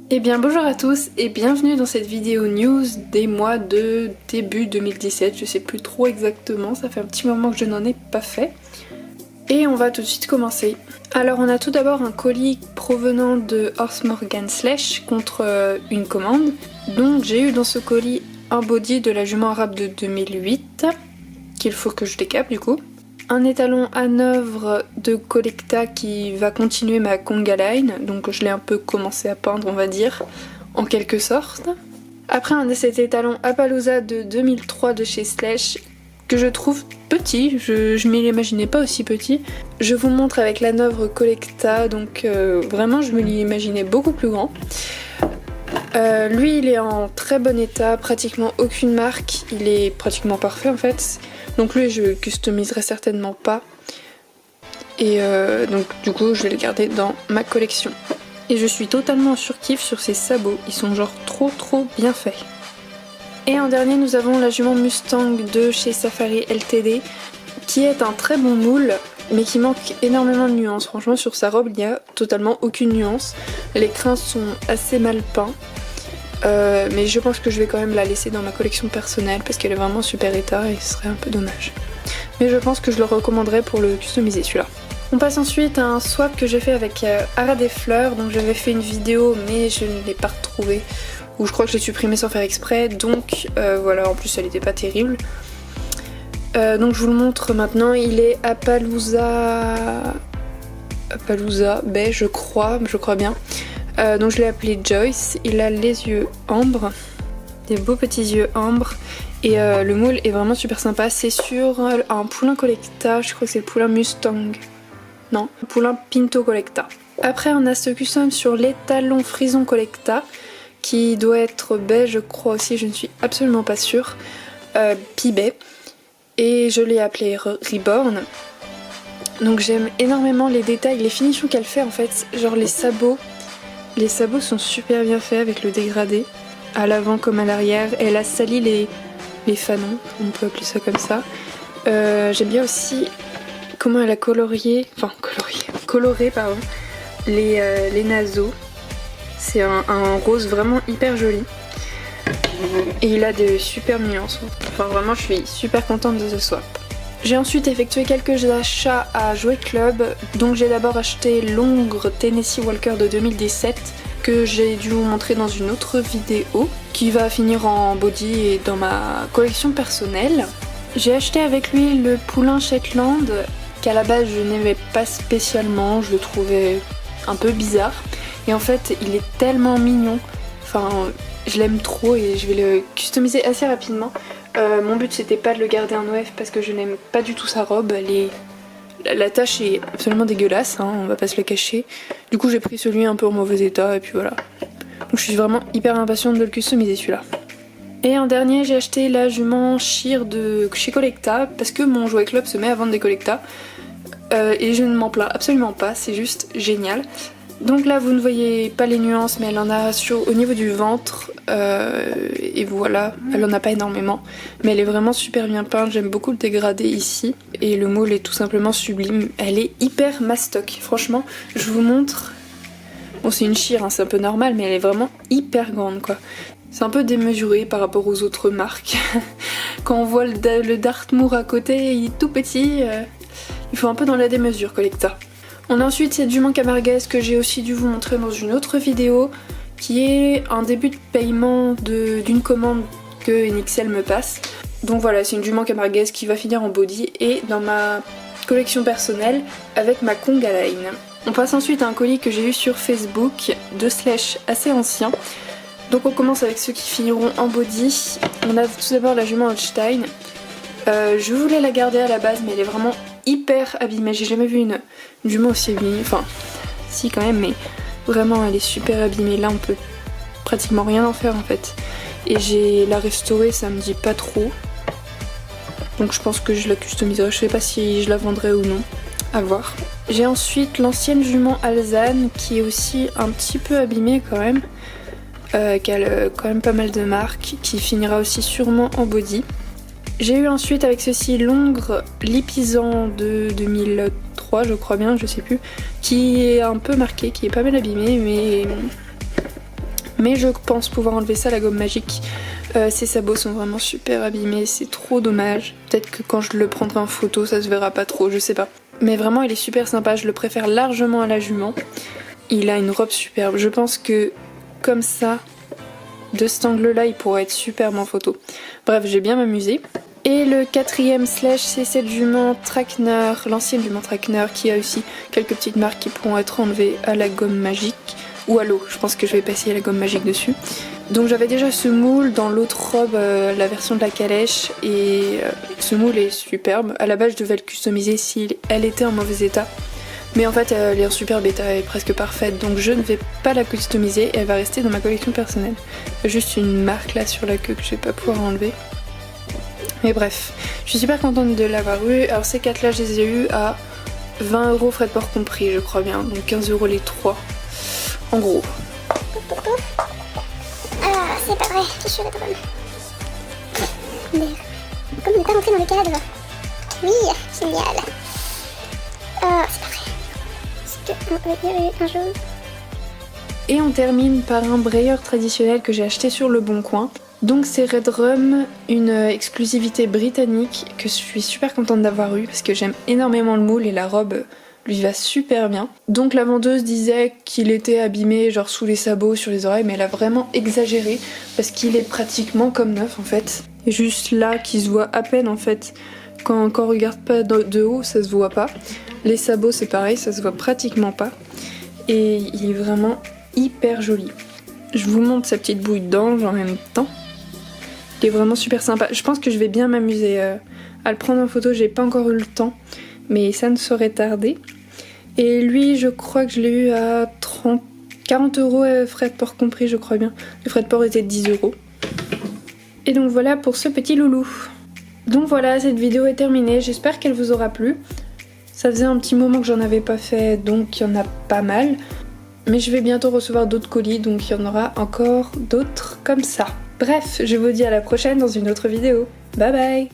Eh bien bonjour à tous et bienvenue dans cette vidéo news des mois de début 2017, je sais plus trop exactement, ça fait un petit moment que je n'en ai pas fait. Et on va tout de suite commencer. Alors on a tout d'abord un colis provenant de Horst Morgan Slash contre une commande. Donc j'ai eu dans ce colis un body de la jument arabe de 2008, qu'il faut que je décape du coup. Un étalon Hanovre de Collecta qui va continuer ma conga line, donc je l'ai un peu commencé à peindre on va dire, en quelque sorte. Après un de cet étalon Appaloosa de 2003 de chez Slash, que je trouve petit, je m'y l'imaginais pas aussi petit. Je vous montre avec l'Hanovre Collecta, donc vraiment je me l'imaginais beaucoup plus grand. Lui il est en très bon état, pratiquement aucune marque, il est pratiquement parfait en fait. Donc lui je le customiserai certainement pas. Et donc du coup je vais le garder dans ma collection. Et je suis totalement en surkiff sur ces sabots, ils sont genre trop bien faits. Et en dernier nous avons la jument Mustang de chez Safari Ltd, qui est un très bon moule, mais qui manque énormément de nuances. Franchement sur sa robe il n'y a totalement aucune nuance. Les crins sont assez mal peints. Mais je pense que je vais quand même la laisser dans ma collection personnelle parce qu'elle est vraiment en super état et ce serait un peu dommage. Mais je pense que je le recommanderais pour le customiser celui-là. On passe ensuite à un swap que j'ai fait avec Ara des Fleurs, donc j'avais fait une vidéo mais je ne l'ai pas retrouvée, ou je crois que je l'ai supprimée sans faire exprès, donc voilà, en plus elle n'était pas terrible. Donc je vous le montre maintenant, il est Appaloosa beige je crois bien. Donc je l'ai appelé Joyce, il a les yeux ambre, des beaux petits yeux ambre et le moule est vraiment super sympa. C'est sur un poulain Collecta, je crois que c'est le poulain Mustang, non, le poulain Pinto Collecta. Après on a ce custom sur l'étalon Frison Collecta qui doit être beige je crois aussi, je ne suis absolument pas sûre, Pibet, et je l'ai appelé Reborn. Donc j'aime énormément les détails, les finitions qu'elle fait en fait, genre les sabots. Les sabots sont super bien faits avec le dégradé, à l'avant comme à l'arrière. Elle a sali les fanons, on peut appeler ça comme ça. J'aime bien aussi comment elle a coloré les naseaux. C'est un rose vraiment hyper joli. Et il a de super nuances. Enfin vraiment je suis super contente de ce swap. J'ai ensuite effectué quelques achats à Jouet Club, donc j'ai d'abord acheté l'Hongre Tennessee Walker de 2017 que j'ai dû vous montrer dans une autre vidéo qui va finir en body et dans ma collection personnelle. J'ai acheté avec lui le poulain Shetland qu'à la base je n'aimais pas spécialement, je le trouvais un peu bizarre et en fait il est tellement mignon, enfin je l'aime trop et je vais le customiser assez rapidement. Mon but c'était pas de le garder en OF parce que je n'aime pas du tout sa robe, la tache est absolument dégueulasse, hein, on va pas se le cacher. Du coup j'ai pris celui un peu en mauvais état et puis voilà. Donc je suis vraiment hyper impatiente de le customiser celui-là. Et en dernier j'ai acheté la jument Sheer de chez Collecta parce que mon Jouet Club se met à vendre des Collecta. Et je ne m'en plains absolument pas, c'est juste génial. Donc là vous ne voyez pas les nuances mais elle en a au niveau du ventre et voilà, elle en a pas énormément mais elle est vraiment super bien peinte, j'aime beaucoup le dégradé ici et le moule est tout simplement sublime, elle est hyper mastoc, franchement je vous montre, bon c'est une Sheer hein, c'est un peu normal mais elle est vraiment hyper grande quoi, c'est un peu démesuré par rapport aux autres marques. Quand on voit le Dartmoor à côté il est tout petit, il faut un peu dans la démesure Collecta. On a ensuite cette jument camarguaise que j'ai aussi dû vous montrer dans une autre vidéo qui est un début de paiement d'une commande que NXL me passe. Donc voilà, c'est une jument camarguaise qui va finir en body et dans ma collection personnelle avec ma conga line. On passe ensuite à un colis que j'ai eu sur Facebook de Slash assez ancien. Donc on commence avec ceux qui finiront en body. On a tout d'abord la jument Holstein. Je voulais la garder à la base mais elle est vraiment hyper abîmée, j'ai jamais vu une jument aussi abîmée, enfin si quand même mais vraiment elle est super abîmée, là on peut pratiquement rien en faire en fait et j'ai la restaurée, ça me dit pas trop donc je pense que je la customiserai, je sais pas si je la vendrai ou non, à voir. J'ai ensuite l'ancienne jument Alzane qui est aussi un petit peu abîmée quand même, qui a quand même pas mal de marques, qui finira aussi sûrement en body. J'ai eu ensuite avec ceci l'Hongre Lipisan de 2003 je crois bien, je sais plus, qui est un peu marqué, qui est pas mal abîmé mais Mais je pense pouvoir enlever ça, la gomme magique. Ses sabots sont vraiment super abîmés, c'est trop dommage. Peut-être que quand je le prendrai en photo, ça se verra pas trop, je sais pas. Mais vraiment, il est super sympa, je le préfère largement à la jument. Il a une robe superbe. Je pense que comme ça, de cet angle-là, il pourrait être superbe en photo. Bref, j'ai bien m'amusé. Et le 4e slash, c'est cette jument Trakehner, l'ancienne jument Trakehner, qui a aussi quelques petites marques qui pourront être enlevées à la gomme magique. Ou à l'eau, je pense que je vais passer la gomme magique dessus. Donc j'avais déjà ce moule dans l'autre robe, la version de la calèche, et ce moule est superbe. À la base, je devais le customiser si elle était en mauvais état. Mais en fait, elle est en superbe état, elle est presque parfaite, donc je ne vais pas la customiser et elle va rester dans ma collection personnelle. Il y a juste une marque là sur la queue que je vais pas pouvoir enlever. Mais bref, je suis super contente de l'avoir eu. Alors ces 4 là, je les ai eu à 20 € frais de port compris, je crois bien, donc 15 € les 3. En gros. Ah, c'est pas vrai, fichu la bonne. Comme on n'est pas rentré dans le cadre. Oui, génial. Ah, c'est pas vrai. Un jaune. Et on termine par un brayeur traditionnel que j'ai acheté sur le Bon Coin. Donc c'est Redrum, une exclusivité britannique que je suis super contente d'avoir eu parce que j'aime énormément le moule et la robe lui va super bien. Donc la vendeuse disait qu'il était abîmé genre sous les sabots, sur les oreilles, mais elle a vraiment exagéré parce qu'il est pratiquement comme neuf en fait. Et juste là qui se voit à peine en fait. Quand on regarde pas de haut, ça se voit pas. Les sabots c'est pareil, ça se voit pratiquement pas. Et il est vraiment hyper joli. Je vous montre sa petite bouille d'ange en même temps. Il est vraiment super sympa. Je pense que je vais bien m'amuser à le prendre en photo. J'ai pas encore eu le temps, mais ça ne saurait tarder. Et lui, je crois que je l'ai eu à 40 € frais de port compris, je crois bien. Les frais de port étaient de 10 €. Et donc voilà pour ce petit loulou. Donc voilà, cette vidéo est terminée. J'espère qu'elle vous aura plu. Ça faisait un petit moment que j'en avais pas fait, donc il y en a pas mal. Mais je vais bientôt recevoir d'autres colis, donc il y en aura encore d'autres comme ça. Bref, je vous dis à la prochaine dans une autre vidéo. Bye bye!